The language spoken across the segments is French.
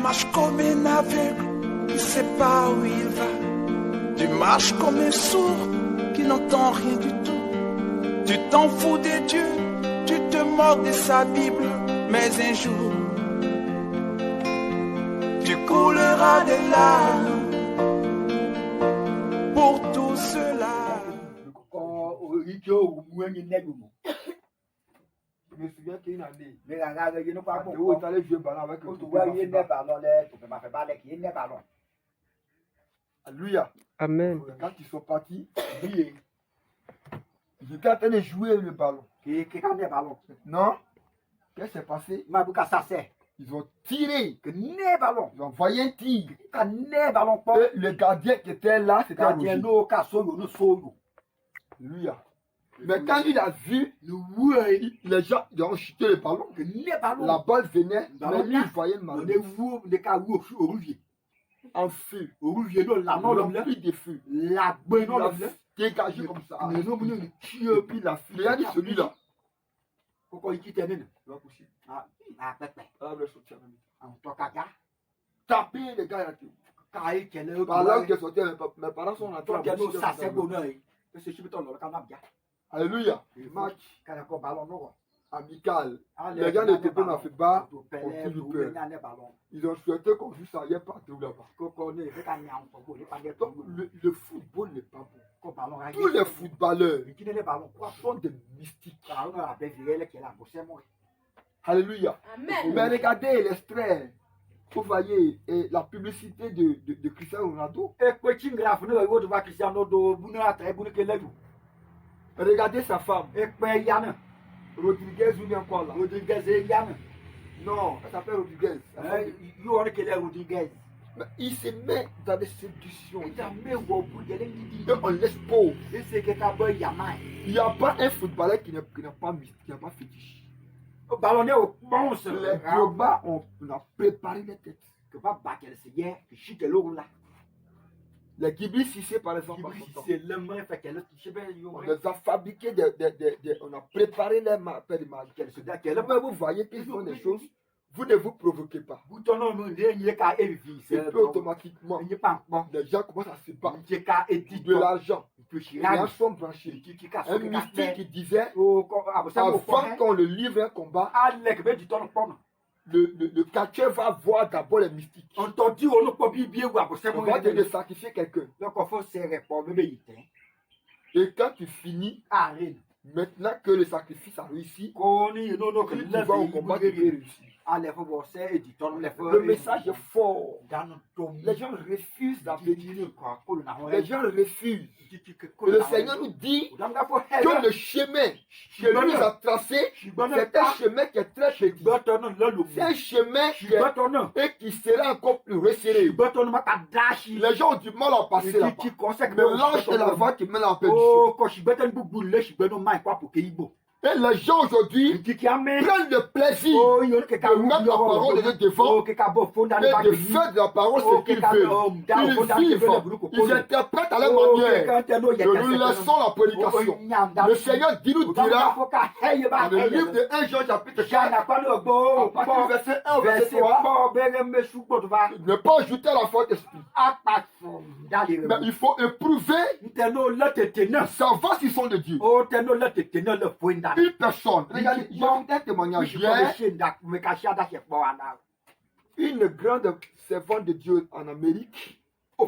marches comme un aveugle qui ne sait pas où il va. Tu marches comme un sourd qui n'entend rien du tout. Tu t'en fous de Dieu, tu te moques de sa Bible. Mais un jour, tu couleras des larmes pour tout cela. Je me souviens qu'il y a une année, Mais la rage, il n'y a pas où beaucoup. tu allais jouer ballon avec Quand le tu vois, il y a des ballons, tu peux pas faire balle, il y a des ballons. Alléluia. Amen. Quand ils sont partis, ils étaient en train de jouer le ballon. Qui est des ballons? Non? Qu'est-ce qui s'est passé? Mais pourquoi ça c'est? Ils ont tiré. Que des ballons. Ils ont envoyé un tir. Quand des ballons pas. Et le gardien qui était là, c'était Quand il y a Roger. nos cas, nous sommes. Alléluia. Mais quand il a vu, les gens ils ont chuté le ballon. Que des ballons. La balle venait, Ballon mais lui, il voyait On mal. est vous, des cas où au rouvier. En feu. Au rouvier, la Il non, a l'homme pris des feux. la bonne Il a l'homme dégagé comme ça. Mais non, mais Et puis la fille. Regardez celui-là. pourquoi il quitte les Il va pousser. Ah, pépé. Ah, le soutien. En tout cas, Taper les gars là. quand il est là, Par là, mes parents sont en train toi, de ça c'est bonheur. C'est je me donne le canap. Alléluia. Match Quand il y a un ballon, non. amical. Les gars de TP m'a fait bas. Ils ont souhaité qu'on joue ça. Il n'y a pas de là-bas. Donc, le football n'est pas bon. Tous les footballeurs sont des mystiques. Alléluia. Amen. Mais regardez l'extrait. Vous voyez la publicité de Cristiano Ronaldo. Regardez sa femme. Rodriguez ou bien quoi là? Non, elle s'appelle Rodriguez. Mais il se met dans des séductions. Et on laisse pauvre. Il n'y a pas un footballeur qui n'a pas fétiche. Les globats, on a préparé les têtes. Les Ghibli Cissé, par exemple, on les a fabriqués, on a préparé les paires de magique. Vous voyez qu'ils font des choses, vous ne vous provoquez pas. Et puis automatiquement, les gens commencent à se battre de l'argent. Les gens sont branchés. Un mystique qui disait, avant qu'on le livre un combat, le catcheur va voir d'abord les mystiques. On va te sacrifier quelqu'un. Et quand tu finis, maintenant que le sacrifice a réussi, tu vas au combat, tu peux réussir. Le message est fort. Les gens refusent d'obéir. Les gens refusent. Et le Seigneur nous dit que le chemin que lui a tracé, c'est un chemin qui est très petit. C'est un chemin qui sera encore plus resserré. Les gens ont du mal à passer là-bas. Mais l'ange est la voie qui mène en perdition. Et les gens aujourd'hui prennent le plaisir de mettre la parole de Dieu devant et de faire de la parole ce qu'ils veulent. Ils vivent, ils interprètent à leur manière. Et nous laissons la prédication. Le Seigneur nous dira dans le livre de 1 Jean chapitre 4, à partir du verset 1 au verset 3, ne pas ajouter à la foi d'esprit. Mais il faut éprouver, savoir s'ils sont de Dieu. Une personne, regardez, je vous donne un témoignage. Une grande servante de Dieu en Amérique, elle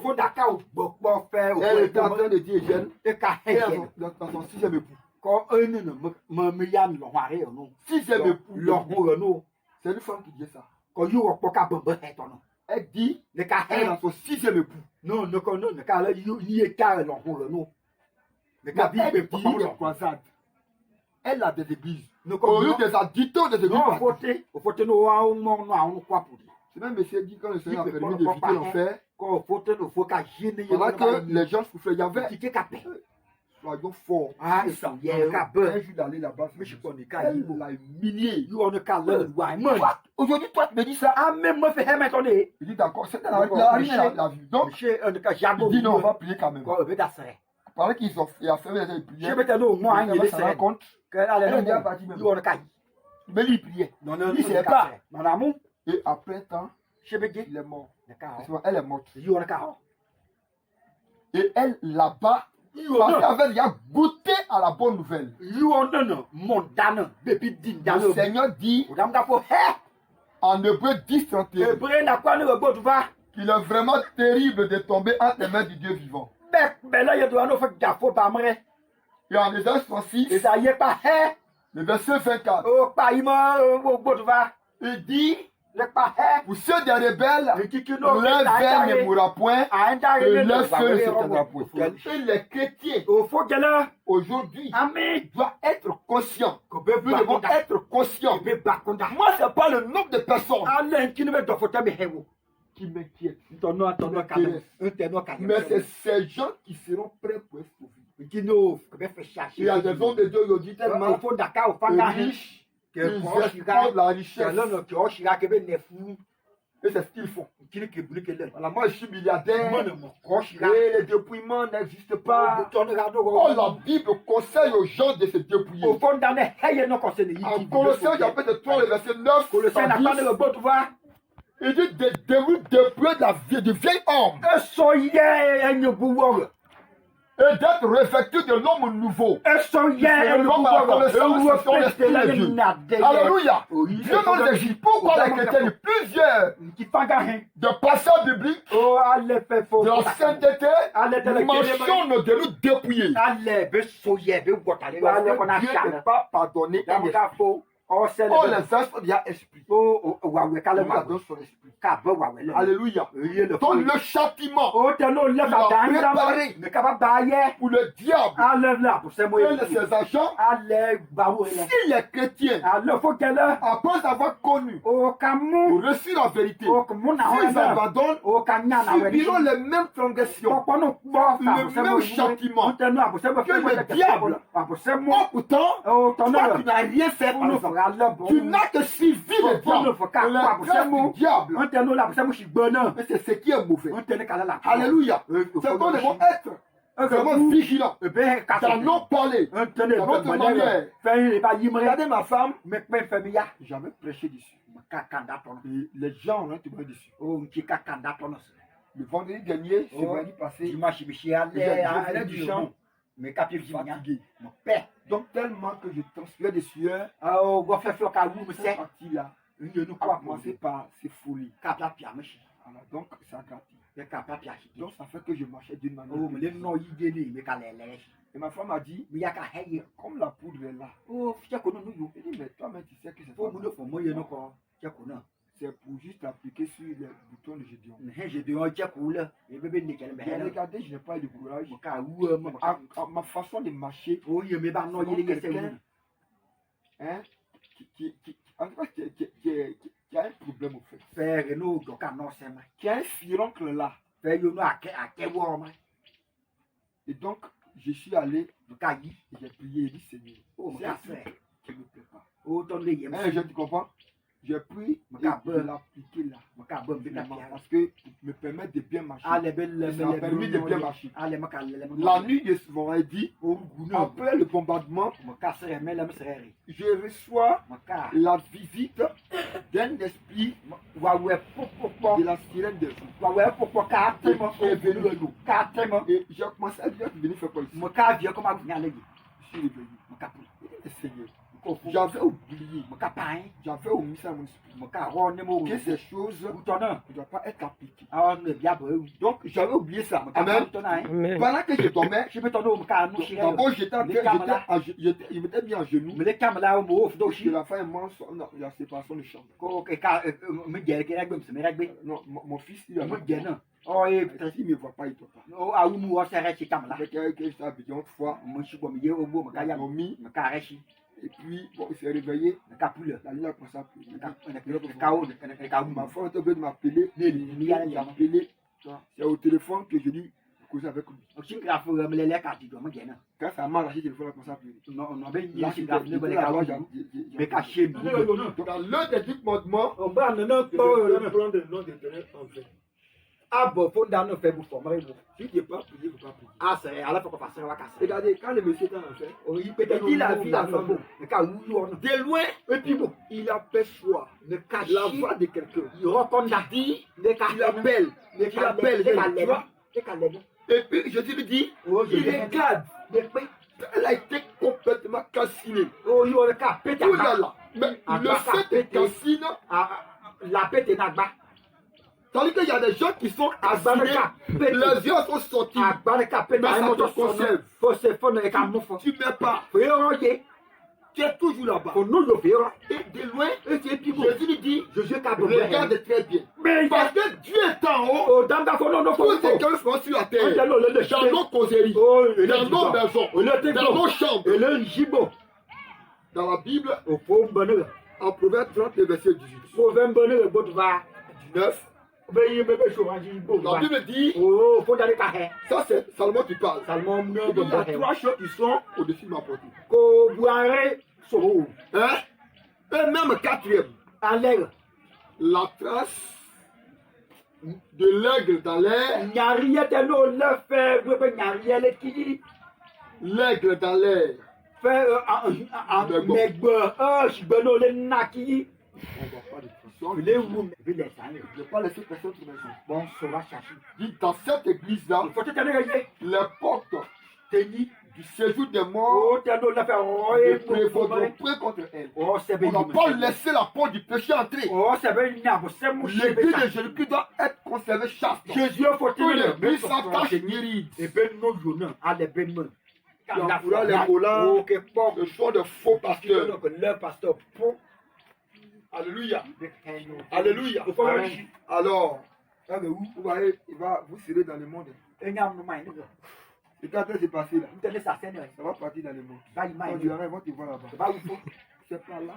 était en train de dire jeune, dans son sixième époux. Sixième époux. C'est une femme qui dit ça. Elle dit, elle est dans son sixième époux. Mais elle dit les croisades. Elle a des églises. Au lieu des addicteurs des églises. C'est même monsieur dit quand le Seigneur a permis d'éviter l'enfer, pendant que les gens souffraient, il y avait soyons forts. Un jour d'aller là-bas, elle l'a humilié. Aujourd'hui, toi, tu me dis ça. Il dit d'accord, c'est la vue. Donc, il dit non, on va prier quand même. Pendant qu'il a fait les prières, il se rend compte. Mais lui, il priait. Il ne savait pas. Et après un temps, Il est mort. D'accord. Elle est morte. You on a Et elle, là-bas, elle a goûté à la bonne nouvelle. You on a mon dana, baby din Le dana. Seigneur dit en Hébreu 10, 31 qu'il est vraiment terrible de tomber entre les mains du Dieu vivant. Et en Ésaïe 66, le verset 24, il dit pour ceux des rebelles, leur verre ne mourra point et leur feu ne s'éteindra point. Et les chrétiens aujourd'hui doivent être conscients. Nous devons être conscients. Moi, ce n'est pas le nombre de personnes qui m'inquiètent. Mais c'est ces gens qui seront prêts pour être sauvés. Il y a des hommes de Dieu aujourd'hui tellement riches. Ils exploitent la richesse. Et c'est ce qu'ils font. Voilà, moi je suis milliardaire. Et les dépouillements n'existent pas. Oh, la Bible conseille aux gens de se dépouiller. En Colossiens chapitre 3, le verset 9, il dit de dépouiller de la vie du vieil homme. Et d'être revêtu de l'homme nouveau. Alléluia. Dieu nous exige. Pourquoi les chrétiens, plusieurs de passages bibliques, de la sainteté, mentionnent de nous dépouiller. Dieu n'est pas pardonné. Oh, les anges, il y a esprit. Alléluia. Donc le châtiment il a préparé pour le diable et ses agents. Si les chrétiens, après avoir connu, reçu la vérité, s'ils abandonnent, subiront les mêmes transgressions, le même châtiment que le diable. Oh, pourtant, toi, tu n'as rien fait pour nous. Tu n'as que suivi le diable. Le diable. Mais c'est ce qui est mauvais. Alléluia. C'est qu'on devons être vraiment vigilants dans nos parler, dans notre manière. Regardez ma femme, j'avais prêché dessus. Et les gens ont été dessus. Le vendredi dernier, c'est vendredi passé, j'ai du chant. Fatigué. Donc tellement que je transpirais des sueurs, cette partie-là a commencé par ces folies. Alors, donc ça a gratté. Donc ça fait que je marchais d'une manière. Et ma femme a dit, comme la poudre est là. Elle dit, mais toi-même tu sais que c'est pour juste appliquer sur les boutons de Gédéon. Regardez, je n'ai pas eu de courage. Ma façon de marcher, quelqu'un qui a un problème au fait. Qui a un furoncle là. Et donc, je suis allé, j'ai prié et dit, Seigneur, c'est un truc qui ne me plaît pas. Je te comprends? J'ai pris et je l'ai appliqué là. Parce que me permettre de bien marcher. Ça m'a permis de bien marcher. La nuit de ce vendredi, après le bombardement, je reçois la visite d'un esprit de la sirène de fou. Qui est venu. Et j'ai commencé à dire, venir faire quoi ici? Je suis revenu. Seigneur. J'avais oublié, j'avais omis ça à mon esprit, que ces choses ne doivent pas être appliquées. Donc j'avais oublié ça. Amen. Pendant que je dormais, d'abord je m'étais mis en genoux. Je la fin la séparation de chambre. Non, mon fils il a peut-être il ne me voit pas, il ne voit pas. Que ça a besoin de fois, et puis, bon, il s'est réveillé. La nuit a commencé à pleurer. Ma femme était obligée de m'appeler. C'est au téléphone que je dis causer avec lui. Quand ça m'a arraché le téléphone, elle a commencé à pleurer. Dans l'un des équipements, on va prendre le nom de l'Éternel en vain. Ah bon, faut d'année faire pour former vous. Si tu n'es pas prié, il ne faut pas prier. Ah c'est, alors faut qu'on fasse la casse. Regardez, quand le monsieur est en enfer, Il peut être il a vu la femme. De loin, et puis bon, il aperçoit le cacher la voix de quelqu'un. il raconte la dit, le il appelle, tu vois. Et puis Jésus lui dit, il regarde. Elle a été complètement calcinée. Oh, il a qu'à péter. Oh là là. Mais le fait de calcine, la pète est là-bas. tandis qu'il y a des gens qui sont calcinés, les yeux sont sortis. Mais ça te conserve. Tu ne mets pas. Tu es toujours là-bas. Et de loin, Jésus lui dit, regarde très bien. Parce que Dieu est en haut. Tous ces cœurs sont sur la terre. Dans nos causeries, dans nos maisons, dans nos chambres. Dans la Bible, en Proverbe 30, verset 18. 19. La Bible dit, ça c'est Salomon qui parle. Il y a 3 choses qui sont au-dessus de ma portée. Hein? Et même 4e, la trace de l'aigle dans l'air. L'aigle dans l'air. On va pas de façon. Je ne vais pas laisser personne sur maison. Bon, ça va chercher. Dit dans cette église-là, les portes du séjour des morts ne prévaudront point contre elle. On ne va pas laisser la porte du péché entrer. L'église de Jésus-Christ doit être conservée chaste. Que l'église s'attache guérie. Il envoie les volants, le choix de faux pasteurs. Alléluia. Alléluia. Alors, vous voyez, vous serez dans le monde. Et quand ça s'est passé là, ça va partir dans le monde. Quand tu verras, ils vont te voir là-bas. C'est pas là.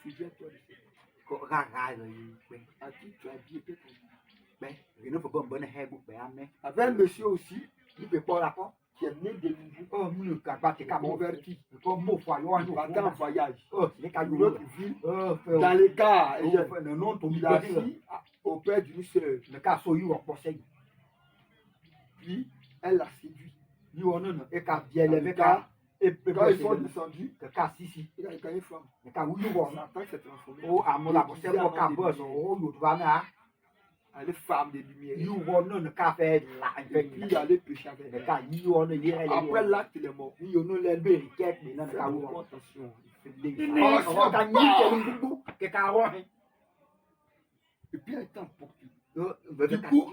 Sujet-toi de ça. À qui tu as dit peut-être. Avec un monsieur aussi, qui est né de nouveau, converti, partant en voyage, une autre ville, dans les cas, il a dit au père d'une sœur, puis elle l'a séduit. Quand ils sont descendus, il a gagné femme. Satan s'est transformé. Elle est femme de lumière. Et puis il allait pécher avec elle. Après l'acte, il est mort. Attention. Et puis elle est emportée. Du coup,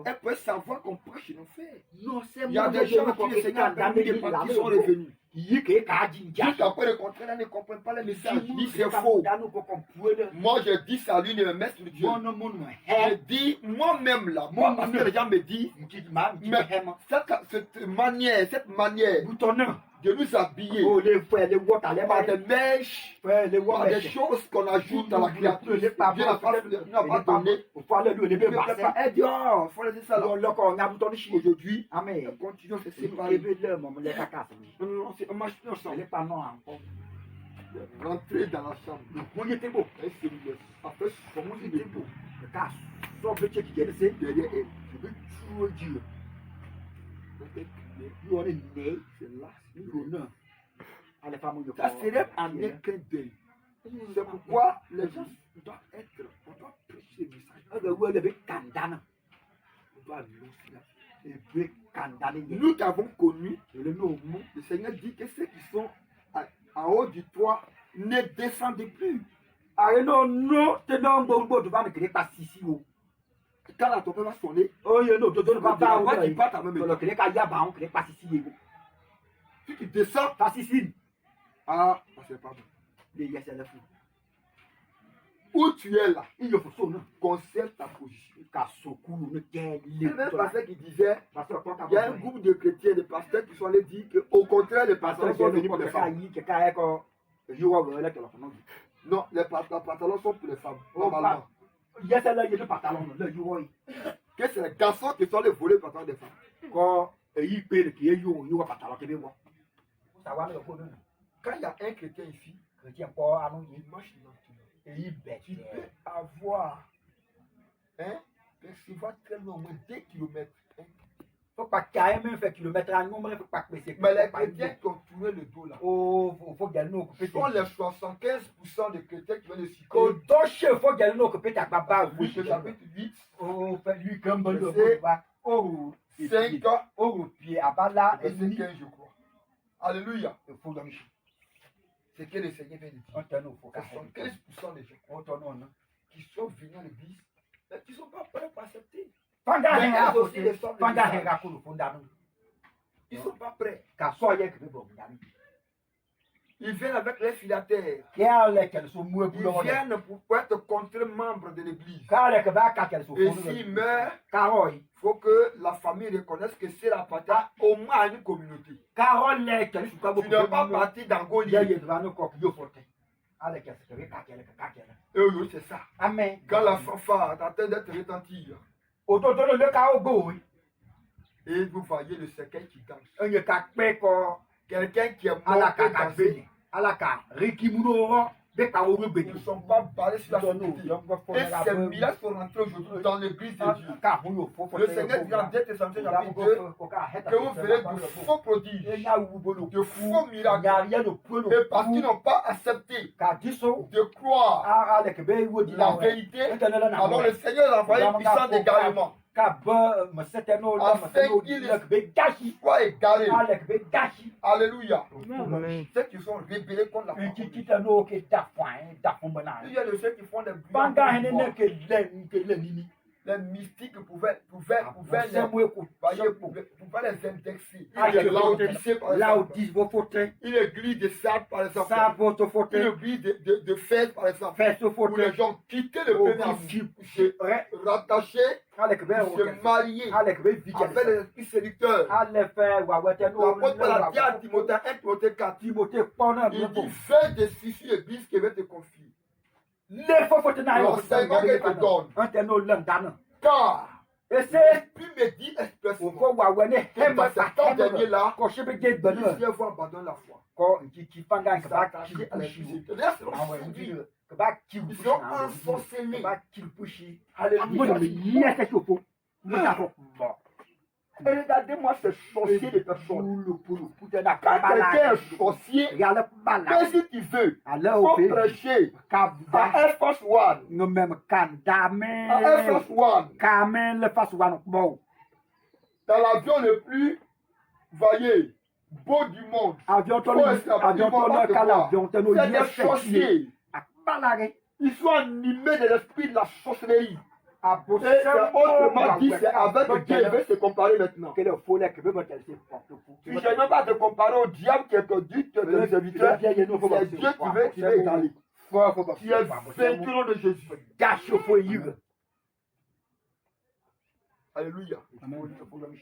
elle peut savoir qu'on prêche une enfer. Il y a des gens qui le Seigneur a permis qui sont revenus. Jusqu'après le contraire, elle ne comprend pas le message. Il dit c'est faux. Moi, je dis ça à lui, ne me met sur Dieu. Je dis moi-même là, moi, parce que les gens me disent, mais cette manière de nous habiller par des mèches, par des choses qu'on ajoute dans la créature, Dieu n'a pas donné. Elle dit, oh, il faut laisser ça là. Aujourd'hui, continuons de se séparer. Non, c'est un match ensemble. Rentrer dans la chambre. Et c'est le après comment il est beau. Derrière elle. Je veux tuer Dieu. C'est là. Ça serait en un clin d'œil. C'est pourquoi les gens doivent être, on doit prêcher le message. On doit annoncer. Nous qui avons connu le Seigneur dit que ceux qui sont en haut du toit ne descendent plus. Quand la tempête va sonner, si tu descends, ah, c'est pas bon. Où tu es là, conserve ta position. Il y a même pasteur qui disait, il y a un groupe de chrétiens, de pasteurs qui sont allés dire qu'au contraire, les pasteurs sont venus pour les femmes. Non, les pantalons sont pour les femmes, normalement. Que c'est les garçons qui sont les volés pantalons des femmes. Quand il y a un chrétien ici, il marche lentement. Tu peux avoir Hein? Percevoir très loin, au moins 2 kilomètres. Hein? Faut pas qu'il même fait kilomètre à nombre, faut pas que c'est. Mais les chrétiens qui ont tourné le dos là. Oh, faut gagner nos Ce sont les 75% des chrétiens qui viennent de s'y oh, doche, faut gagner nos copies à papa. Oui, le chapitre 8. Oh, fait lui comme le oh, 5 oh, pied à bas là, et verset 15, je crois. Alléluia. il faut dormir. C'est que le Seigneur vient de dire. On t'en faut 75% des gens on t'en a. qui sont venus à l'église, mais qui ne sont pas prêts pour accepter. Fanga Mais henga aussi les sommes de fanga message. henga kulu fondano. Ils ne sont pas prêts. Ka so ye kebe bo ngani. Ils viennent avec les filataires. Kia le kel so mu Ils ebu lo. viennent pour être contre-membres de l'église. Ka le keba ka kel so Et fonu. s'ils meurent, Karoi. il faut que la famille reconnaisse que c'est la partie au moins à une communauté. Karol le kel su ka bo. Tu n'es pas parti dans Ye Goliath. ye ba no ko yo fote. Ale kel se kebe ka kel. Oui, c'est ça. Amen. Quand la fanfare est en train d'être retentir, Ototo le ka ogo. et vous voyez le cercueil qui danse. Enye ka pe ko Quelqu'un qui est mort ala peut ka ka danser. be. Ala ka rikimuno be ka o be. Ils ne sont pas basés sur la société. Et ces miracles sont rentrés aujourd'hui dans l'église de Dieu. Le Seigneur dit en 2 Thessaloniciens chapitre 2 que vous verrez de faux prodiges, de faux miracles. Et parce qu'ils n'ont pas accepté de croire la vérité, alors le Seigneur a envoyé un puissant d'égarement afin qu'ils soient égarés. Alléluia. Ceux qui sont rébellés contre la parole. Il y a de ceux qui font des bruits. Les mystiques pouvaient les indexer. Une église de Sardes, par exemple. Une église de Fès, par exemple. Où les gens quittaient le pays, se rattachaient, se mariaient avec les esprits séducteurs. L'apôtre Paul a dit à Timothée, 1 Timothée 4, il dit, fais des ici l'église qui va te confier. L'enseignement que te donne. Car, puis me dit expressément, dans ce temps dernier-là, plusieurs vont abandonner la foi. S'attacher à la société. Ils sont ensorcelés. Alléluia. Et regardez-moi ces sorciers de personnes. Quand quelqu'un est sorcier, mais si tu veux, il faut prêcher à Air Force One. À Air Force One. Dans l'avion le plus, voyez, beau du monde. C'est des sorciers. Ils sont animés de l'esprit de la sorcellerie. Et autrement dit, c'est avec Dieu, il veut se comparer maintenant. Tu ne sais même pas te comparer au diable qui est ton Dieu, qui est ton serviteur. C'est Dieu qui veut égaler. Tu es vaincu au nom de Jésus. Alléluia.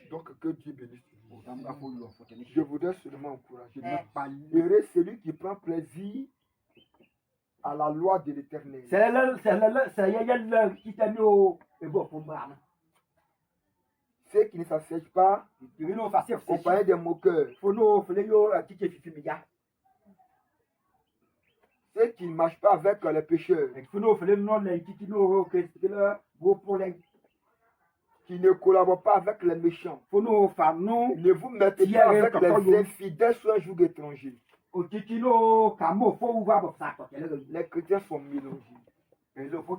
Donc que Dieu bénisse. Je voudrais seulement encourager. Heureux celui qui prend plaisir à la loi de l'Éternel. Ceux qui ne s'assèchent pas, accompagnés des moqueurs. Ceux qui ne marchent pas avec les pécheurs. Qui ne collaborent pas avec les méchants. Ne vous mettez pas avec les infidèles sur un joug étranger. Les chrétiens sont mélangés. Vous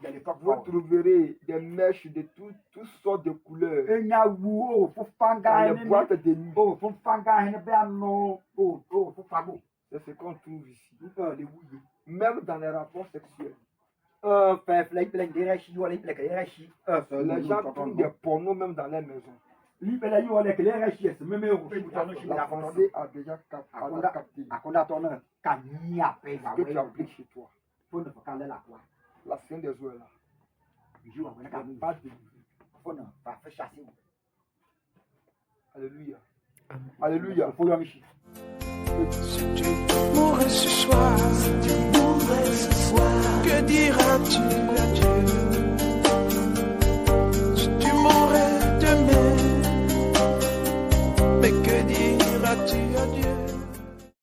trouverez des mèches de toutes sortes de couleurs dans les boîtes de nuit. C'est ce qu'on trouve ici. Même dans les rapports sexuels. Les gens trouvent des pornos même dans les maisons. La pensée a déjà capté. Ce que tu appliques chez toi. La scène des eaux est là. Il n'y a pas de Alléluia. Alléluia. Si tu mourrais